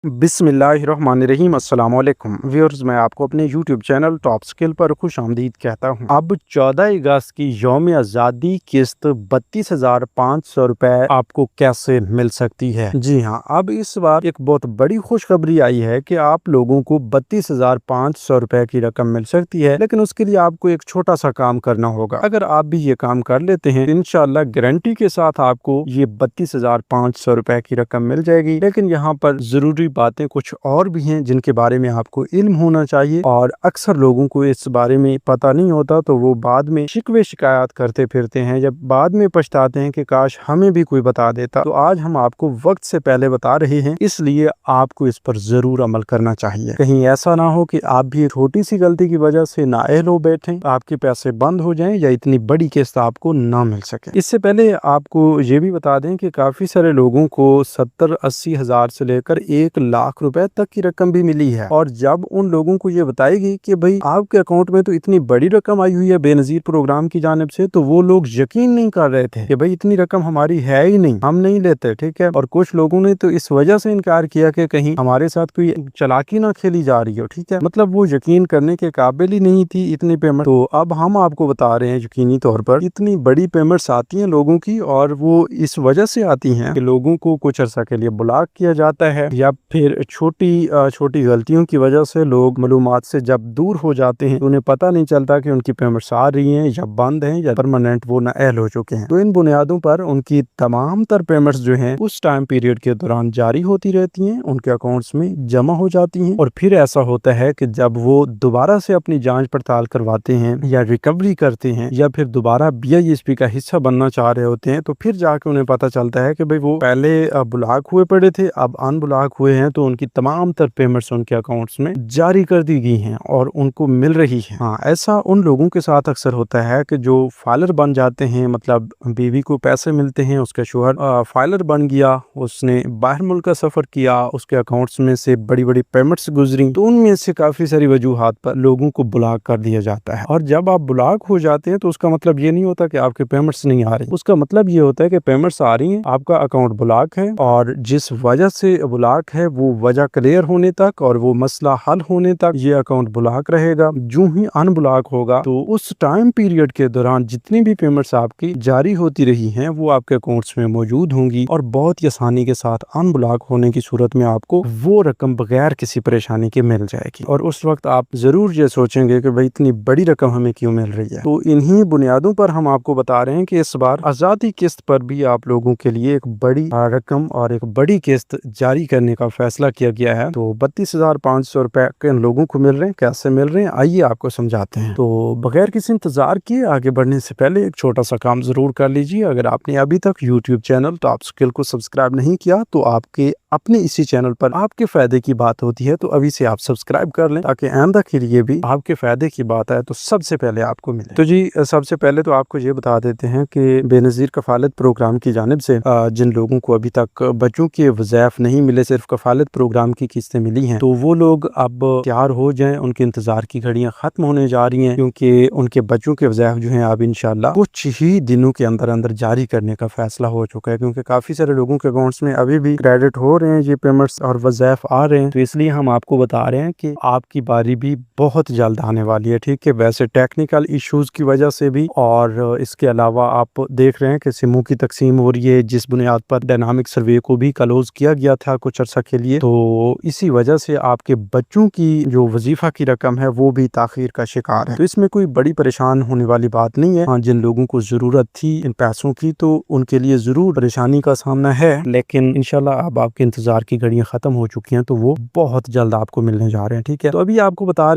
बिस्मिल्लाहिर्रहमानिर्रहीम अस्सलाम वालेकुम व्यूअर्स, मैं आपको अपने यूट्यूब चैनल टॉप स्किल पर खुश आमदीद कहता हूँ। अब 14 अगस्त की यौम आज़ादी किस्त 32,500 रुपए आपको कैसे मिल सकती है। जी हाँ, अब इस बार एक बहुत बड़ी खुशखबरी आई है कि आप लोगों को 32,500 रुपए की रकम मिल सकती है, लेकिन उसके लिए आपको एक छोटा सा काम करना होगा। अगर आप भी ये काम कर लेते हैं, इंशाल्लाह गारंटी के साथ आपको ये 32,500 रुपए की रकम मिल जाएगी। लेकिन यहाँ पर जरूरी बातें कुछ और भी हैं जिनके बारे में आपको इल्म होना चाहिए, और अक्सर लोगों को इस बारे में पता नहीं होता, तो वो बाद में शिकवे शिकायत करते फिरते हैं, जब बाद में पछताते हैं कि काश हमें भी कोई बता देता। तो आज हम आपको वक्त से पहले बता रहे हैं, इसलिए आपको इस पर जरूर अमल करना चाहिए। कहीं ऐसा ना हो कि आप भी छोटी सी गलती की वजह से नाअहल हो बैठे, आपके पैसे बंद हो जाएं या इतनी बड़ी किस्त आपको ना मिल सके। इससे पहले आपको ये भी बता दें कि काफी सारे लोगों को 70-80 हजार से लेकर 1 लाख रुपए तक की रकम भी मिली है, और जब उन लोगों को ये बताएगी कि भाई आपके अकाउंट में तो इतनी बड़ी रकम आई हुई है बेनजीर प्रोग्राम की जानिब से, तो वो लोग यकीन नहीं कर रहे थे कि भाई इतनी रकम हमारी है ही नहीं, हम नहीं लेते। ठीक है, और कुछ लोगों ने तो इस वजह से इनकार किया कि कहीं हमारे साथ कोई चालाकी ना खेली जा रही हो। ठीक है, मतलब वो यकीन करने के काबिल ही नहीं थी इतनी पेमेंट। तो अब हम आपको बता रहे हैं यकीनी तौर पर इतनी बड़ी पेमेंट्स आती हैं लोगों की, और वो इस वजह से आती हैं कि लोगों को कुछ अर्सा के लिए ब्लॉक किया जाता है, या फिर छोटी गलतियों की वजह से लोग मालूमात से जब दूर हो जाते हैं, उन्हें पता नहीं चलता कि उनकी पेमेंट्स आ रही हैं या बंद हैं या परमानेंट वो नाअहल हो चुके हैं। तो इन बुनियादों पर उनकी तमाम तर पेमेंट्स जो हैं उस टाइम पीरियड के दौरान जारी होती रहती हैं, उनके अकाउंट्स में जमा हो जाती हैं। और फिर ऐसा होता है कि जब वो दोबारा से अपनी जांच पड़ताल करवाते हैं या रिकवरी करते हैं, या फिर दोबारा BISP का हिस्सा बनना चाह रहे होते हैं, तो फिर जाके उन्हें पता चलता है कि भाई वो पहले ब्लॉक हुए पड़े थे, अब अनब्लॉक हुए हैं, तो उनकी तमाम तर पेमेंट्स उनके अकाउंट्स में जारी कर दी गई हैं और उनको मिल रही है। हाँ, ऐसा उन लोगों के साथ अक्सर होता है कि जो फाइलर बन जाते हैं, मतलब बीवी को पैसे मिलते हैं, उसका शोहर फाइलर बन गया, उसने बाहर मुल्क का सफर किया, उसके अकाउंट्स में से बड़ी बड़ी पेमेंट्स गुजरी, तो उनमें से काफी सारी वजूहात पर लोगों को ब्लॉक कर दिया जाता है। और जब आप ब्लॉक हो जाते हैं तो उसका मतलब ये नहीं होता कि आपके पेमेंट्स नहीं आ रही, उसका मतलब ये होता है कि पेमेंट्स आ रही हैं, आपका अकाउंट ब्लॉक है, और जिस वजह से ब्लॉक है वो वजह क्लियर होने तक और वो मसला हल होने तक ये अकाउंट ब्लॉक रहेगा। जो ही अनब्लॉक होगा तो उस टाइम पीरियड के दौरान जितनी भी पेमेंट्स आपकी जारी होती रही हैं वो आपके अकाउंट्स में मौजूद होंगी, और बहुत ही आसानी के साथ अनब्लॉक होने की सूरत में आपको वो रकम बगैर किसी परेशानी के मिल जाएगी। और उस वक्त आप जरूर ये सोचेंगे कि भाई इतनी बड़ी रकम हमें क्यों मिल रही है। तो इन्हीं बुनियादों पर हम आपको बता रहे हैं कि इस बार आजादी किस्त पर भी आप लोगों के लिए एक बड़ी रकम और एक बड़ी किस्त जारी करने का फैसला किया गया है। तो 32,500 रुपए किन लोगों को मिल रहे हैं, कैसे मिल रहे हैं, आइए आपको समझाते हैं। तो बगैर किसी इंतजार किए आगे बढ़ने से पहले एक छोटा सा काम जरूर कर लीजिए। अगर आपने अभी तक यूट्यूब चैनल टॉप स्किल को सब्सक्राइब नहीं किया, तो आपके अपने इसी चैनल पर आपके फायदे की बात होती है, तो अभी से आप सब्सक्राइब कर लें ताकि आइंदा के लिए भी आपके फायदे की बात आए तो सबसे पहले आपको मिले। तो जी, सबसे पहले तो आपको ये बता देते हैं कि बेनजीर कफालत प्रोग्राम की जानिब से जिन लोगों को अभी तक बच्चों के वज़ाइफ नहीं मिले, सिर्फ कफालत प्रोग्राम की किस्तें मिली हैं, तो वो लोग अब तैयार हो जाएं, उनके इंतजार की घड़ियां खत्म होने जा रही हैं, क्योंकि उनके बच्चों के वज़ाइफ जो हैं अब इंशाल्लाह कुछ ही दिनों के अंदर अंदर जारी करने का फैसला हो चुका है। क्योंकि काफी सारे लोगों के अकाउंट्स में अभी भी क्रेडिट हो रहे हैं ये पेमेंट्स और वज़ाइफ आ रहे हैं, तो इसलिए हम आपको बता रहे हैं कि आपकी बारी भी बहुत जल्द आने वाली है। ठीक है, वैसे टेक्निकल इश्यूज की वजह से भी, और इसके अलावा आप देख रहे हैं कि सिमों की तकसीम हो रही है, जिस बुनियाद पर डायनामिक सर्वे को भी क्लोज किया गया था कुछ अर्सा के लिए, तो इसी वजह से आपके बच्चों की जो वजीफा की रकम है वो भी ताखीर का शिकार है। तो इसमें कोई बड़ी परेशान होने वाली बात नहीं है। हाँ, जिन लोगों को जरूरत थी इन पैसों की, तो उनके लिए जरूर परेशानी का सामना है, लेकिन इंशाल्लाह अब आपके इंतजार की घड़ियां खत्म हो चुकी हैं, तो वो बहुत जल्द आपको मिलने जा रहे हैं। ठीक है, तो अभी आपको बता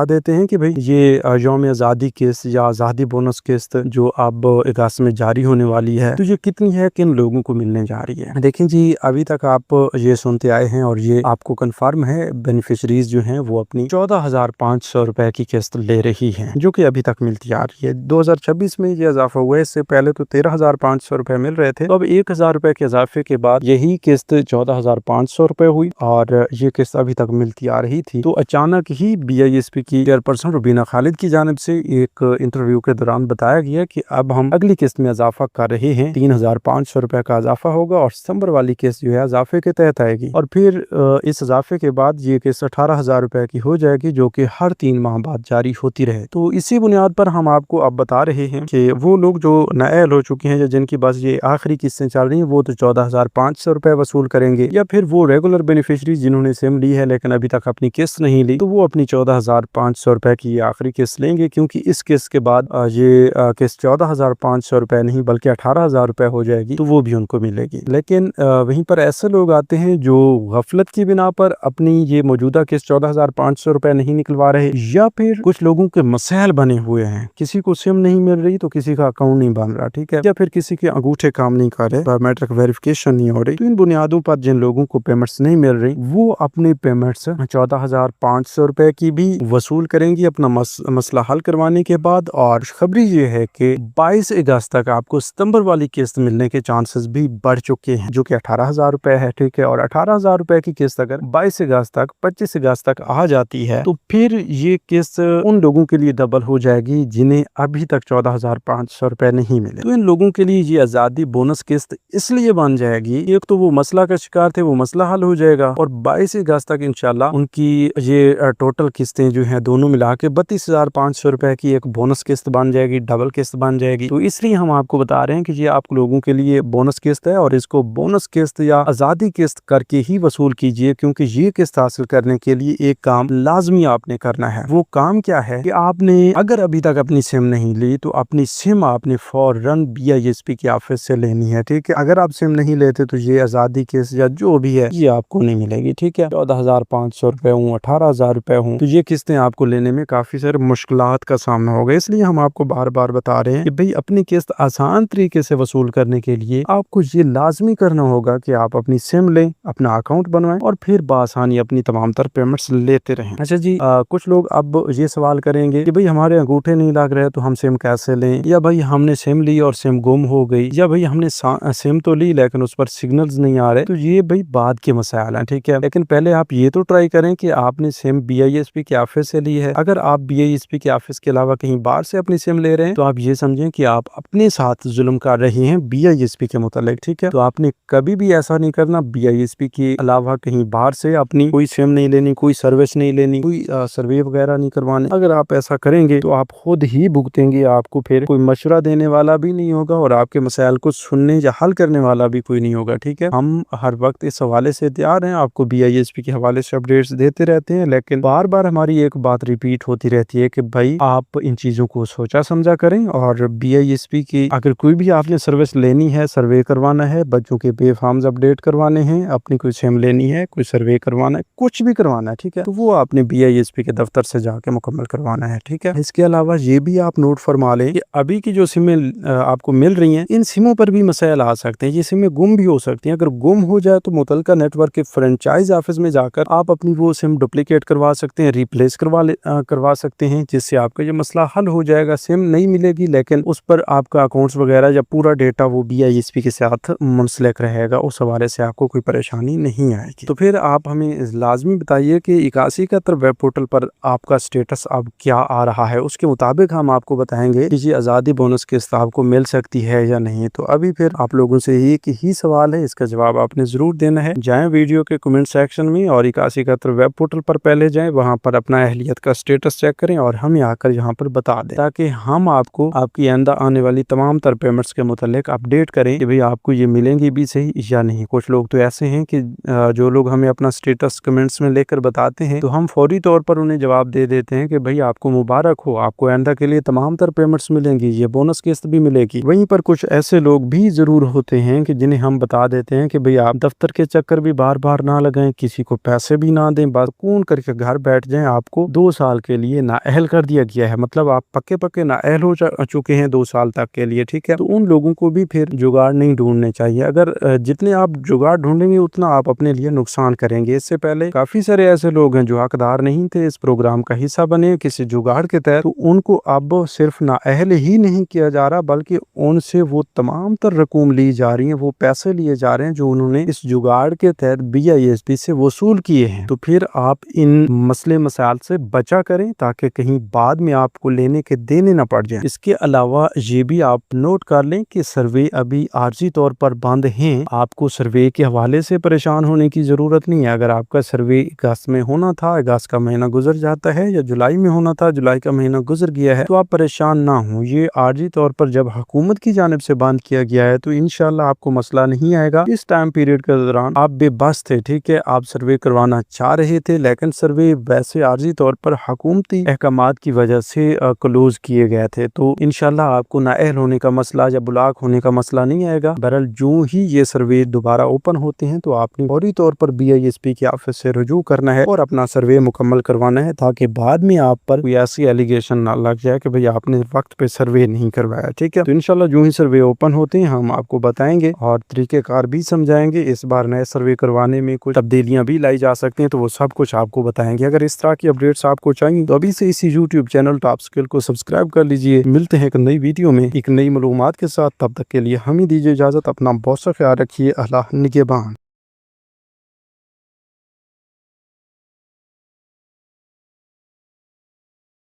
देते हैं कि भाई ये यौम आज़ादी किस्त या आज़ादी बोनस किस्त जो अब अगस्त में जारी होने वाली है, तो ये कितनी है, किन लोगों को मिलने जा रही है। देखें जी, अभी तक आप ये सुनते आए हैं और ये आपको कंफर्म है, बेनिफिशरीज जो हैं वो अपनी 14,500 रुपए की किस्त ले रही हैं, जो कि अभी तक मिलती आ रही है। 2026 में ये इजाफा हुआ है, इससे पहले तो 13,500 रुपए मिल रहे थे, तो अब 1,000 रुपए के इजाफे के बाद यही किस्त किस्त 14,500 रुपए हुई और ये किस्त अभी तक मिलती आ रही थी। तो अचानक ही BISP की चेयरपर्सन रुबीना खालिद की जानिब से एक इंटरव्यू के दौरान बताया गया कि अब हम अगली किस्त में इजाफा कर रहे हैं, 3,500 रुपए का इजाफा होगा और सितंबर वाली किस्त जो है इजाफे के तहत आएगी और फिर इस इजाफे के बाद ये किस्त 18,000 रुपए की हो जाएगी, जो कि हर 3 माह बाद जारी होती रहे। तो इसी बुनियाद पर हम आपको अब बता रहे हैं कि वो लोग जो नाअहल हो चुके हैं या जिनकी बस ये आखिरी किस्तें चल रही हैं, वो तो 14,500 रुपए वसूल करेंगे, या फिर वो रेगुलर बेनिफिशरी जिन्होंने सिम ली है लेकिन अभी तक अपनी किस्त नहीं ली, तो वो अपनी 14,500 रुपए की आखिरी किस्त लेंगे, क्योंकि इस किस्त के बाद ये किस्त 14,500 रुपए नहीं बल्कि 18,000 रुपए हो जाएगी, तो वो भी उनको मिलेगी। लेकिन वहीं पर ऐसे लोग आते हैं जो गफलत की बिना पर अपनी ये मौजूदा किस्त 14,500 रुपए नहीं निकलवा रहे, या फिर कुछ लोगों के मसाइल बने हुए हैं, किसी को सिम नहीं मिल रही तो किसी का अकाउंट नहीं बन रहा, ठीक है, या फिर किसी के अंगूठे काम नहीं कर रहे, बायोमेट्रिक वेरिफिकेशन नहीं हो रही। तो इन बुनियादों पर जिन लोगों को पेमेंट्स नहीं मिल रही, वो अपनी पेमेंट्स 14,500 रुपए की भी वसूल करेंगी अपना मसला हल करवाने के बाद। और खबरी ये है कि 22 अगस्त तक आपको सितंबर वाली किस्त मिलने के चांसेस भी बढ़ चुके हैं, जो कि 18,000 रुपए है, ठीक है। और 18,000 रुपए की किस्त अगर 22 अगस्त तक 25 अगस्त तक आ जाती है, तो फिर ये किस्त उन लोगों के लिए डबल हो जाएगी जिन्हें अभी तक 14,500 रुपए नहीं मिले। तो इन लोगों के लिए ये आजादी बोनस किस्त इसलिए बन जाएगी, एक तो वो मसला का शिकार थे, वो मसला हल हो जाएगा, और 22 अगस्त तक इंशाल्लाह उनकी ये टोटल किस्तें जो हैं दोनों मिला के 32,500 रुपए की एक बोनस किस्त बन जाएगी, डबल किस्त बन जाएगी। तो इसलिए हम आपको बता रहे हैं कि ये आप लोगों के लिए बोनस किस्त है और इसको बोनस किस्त या आजादी किस्त करके ही वसूल कीजिए, क्योंकि ये किस्त हासिल करने के लिए एक काम लाजमी आपने करना है। वो काम क्या है कि आपने अगर अभी तक अपनी सिम नहीं ली तो अपनी सिम आपने फौरन BISP के ऑफिस से लेनी है, ठीक है। अगर आप सिम नहीं लेते तो ये आजादी किस्त या जो भी है ये आपको नहीं मिलेगी, ठीक है। 14,500 रुपए हूँ, 18,000 रुपए हूँ, तो ये किस्तें आपको लेने में काफी सारे मुश्किलात का सामना होगा। इसलिए हम आपको बार बार बता रहे हैं कि भाई अपनी किस्त आसान तरीके से वसूल करने के लिए आपको ये लाजमी करना होगा कि आप अपनी सिम लें, अपना अकाउंट बनवाएं और फिर बासानी अपनी तमाम तर पेमेंट्स लेते रहें। अच्छा जी, कुछ लोग अब ये सवाल करेंगे कि भाई हमारे अंगूठे नहीं लग रहे तो हम सिम कैसे लें, या भाई हमने सिम ली और सिम गुम हो गई, या भाई हमने सिम तो ली लेकिन उस पर सिग्नल्स नहीं आ रहे। तो ये भाई बाद के मसाइल हैं, ठीक है। लेकिन पहले आप ये तो ट्राई करें कि आपने सिम BISP के ऑफिस से ली है। अगर आप BISP के ऑफिस के अलावा कहीं बाहर से अपनी सिम ले रहे हैं तो आप ये समझें कि आप अपने साथ जुल्म कर रहे हैं BISP के मुतालिक, ठीक है। तो आपने कभी भी ऐसा नहीं करना, BISP के अलावा कहीं बाहर से अपनी कोई सिम नहीं लेनी, कोई सर्विस नहीं लेनी, कोई सर्वे वगैरह नहीं करवाने। अगर आप ऐसा करेंगे तो आप खुद ही भुगतेंगे, आपको फिर कोई मशवरा देने वाला भी नहीं होगा और आपके मसाइल को सुनने या हल करने वाला भी कोई नहीं होगा, ठीक है। हम हर वक्त इस हवाले से तैयार हैं, आपको BISP के हवाले से अपडेट्स देते रहते हैं, लेकिन बार बार हमारी एक बात रिपीट होती रहती है कि भाई आप इन चीजों को सोचा समझा करें। और BISP की अगर कोई भी आपने सर्विस लेनी है, सर्वे करवाना है, बच्चों के पे फॉर्म्स अपडेट करवाने हैं, अपनी कोई सिम लेनी है, कोई सर्वे करवाना है, कुछ भी करवाना है, ठीक है, तो वो आपने BISP के दफ्तर से जाके मुकम्मल करवाना है, ठीक है। इसके अलावा ये भी आप नोट फरमा लें कि अभी की जो सिमें आपको मिल रही हैं, इन सिमों पर भी मसाइल आ सकते हैं, ये सिमें गुम भी हो सकती हैं। अगर गुम हो जाए तो मुतलका नेटवर्क के फ्रेंचाइज ऑफिस में जाकर आप अपनी वो सिम डुप्लीकेट करवा सकते हैं, रिप्लेस करवा सकते हैं, जिससे आपका ये मसला हल हो जाएगा। सिम नहीं मिलेगी लेकिन उस पर आपका अकाउंट्स वगैरह या पूरा डेटा वो BISP के साथ मुंसलिक रहेगा, उस हवाले से आपको कोई परेशानी नहीं आएगी। तो फिर आप हमें लाजमी बताइए कि 8171 वेब पोर्टल पर आपका स्टेटस अब क्या आ रहा है, उसके मुताबिक हम आपको बताएंगे कि ये आज़ादी बोनस किस्त आपको मिल सकती है या नहीं। तो अभी फिर आप लोगों से एक ही सवाल है, इसका जवाब आपने जरूर देना है। जाएं वीडियो के कमेंट सेक्शन में और 8171 वेब पोर्टल पर पहले जाएं, वहां पर अपना अहलियत का स्टेटस चेक करें और हमें आकर यहाँ पर बता दें, ताकि हम आपको आपकी आइंदा आने वाली तमाम तर पेमेंट्स के मुतालिक अपडेट करें कि भाई आपको ये मिलेंगी भी सही या नहीं। कुछ लोग तो ऐसे हैं कि जो लोग हमें अपना स्टेटस कमेंट्स में लेकर बताते हैं तो हम फौरी तौर पर उन्हें जवाब दे देते हैं कि भाई आपको मुबारक हो, आपको आइंदा के लिए तमाम तर पेमेंट्स मिलेंगी, ये बोनस किस्त भी मिलेगी। वहीं पर कुछ ऐसे लोग भी जरूर होते हैं कि जिन्हें हम बता देते हैं कि भाई आप दफ्तर के चक्कर भी बार बार ना लगाएं, किसी को पैसे भी ना दें, बात कून करके घर बैठ जाएं, आपको 2 साल के लिए नाअहल कर दिया गया है, मतलब आप पक्के नाअहल हो चुके हैं 2 साल तक के लिए, ठीक है। तो उन लोगों को भी फिर जुगाड़ नहीं ढूंढने चाहिए। अगर जितने आप जुगाड़ ढूंढेंगे उतना आप अपने लिए नुकसान करेंगे। इससे पहले काफी सारे ऐसे लोग हैं जो हकदार नहीं थे इस प्रोग्राम का हिस्सा बने किसी जुगाड़ के तहत, तो उनको अब सिर्फ नाअहल ही नहीं किया जा रहा बल्कि उनसे वो तमाम तर रकूम ली जा रही है, वो पैसे लिए जा रहे हैं जो انہوں نے اس जुगाड़ के तहत BISP से वसूल किए हैं, तो फिर आप इन मसले मसाइल से बचा करें ताकि कहीं बाद में आपको लेने के देने ना पड़ जाए। इसके अलावा ये भी आप नोट कर लें कि सर्वे अभी आर्जी तौर पर बंद हैं, आपको सर्वे के हवाले से परेशान होने की जरूरत नहीं है। अगर आपका सर्वे अगस्त में होना था, अगस्त का महीना गुजर जाता है, या जुलाई में होना था, जुलाई का महीना गुजर गया है, तो आप परेशान ना हो। ये आर्जी तौर पर जब हुकूमत की जानिब से बंद किया गया है तो इंशाल्लाह आपको मसला नहीं आएगा। इस टाइम पीरियड के दौरान आप बेबस थे, ठीक है, आप सर्वे करवाना चाह रहे थे, लेकिन सर्वे वैसे आर्जी तौर पर हुकूमती अहकामात की वजह से क्लोज किए गए थे, तो इंशाल्लाह आपको नाअहल होने का मसला या ब्लॉक होने का मसला नहीं आएगा। बहरहाल जो ही ये सर्वे दोबारा ओपन होते हैं तो आपने फौरी तौर पर BISP के ऑफिस से रुजू करना है और अपना सर्वे मुकम्मल करवाना है, ताकि बाद में आप पर कोई ऐसी एलिगेशन ना लग जाए कि भाई आपने वक्त पे सर्वे नहीं करवाया। ठीक है, तो इंशाल्लाह जो ही सर्वे ओपन होते हैं हम आपको बताएंगे और तरीकेकार भी समझाएंगे। इस बार नए सर्वे करवाने में कुछ तब्दीलियां भी लाई जा सकती हैं, तो वो सब कुछ आपको बताएंगे। अगर इस तरह की अपडेट्स आपको चाहिए तो अभी से इसी YouTube चैनल टॉप स्किल को सब्सक्राइब कर लीजिए। मिलते हैं एक नई वीडियो में एक नई मालूमात के साथ, तब तक के लिए हमें दीजिए इजाजत। अपना बहुत सा ख्याल रखिए। अल्लाह निगहबान।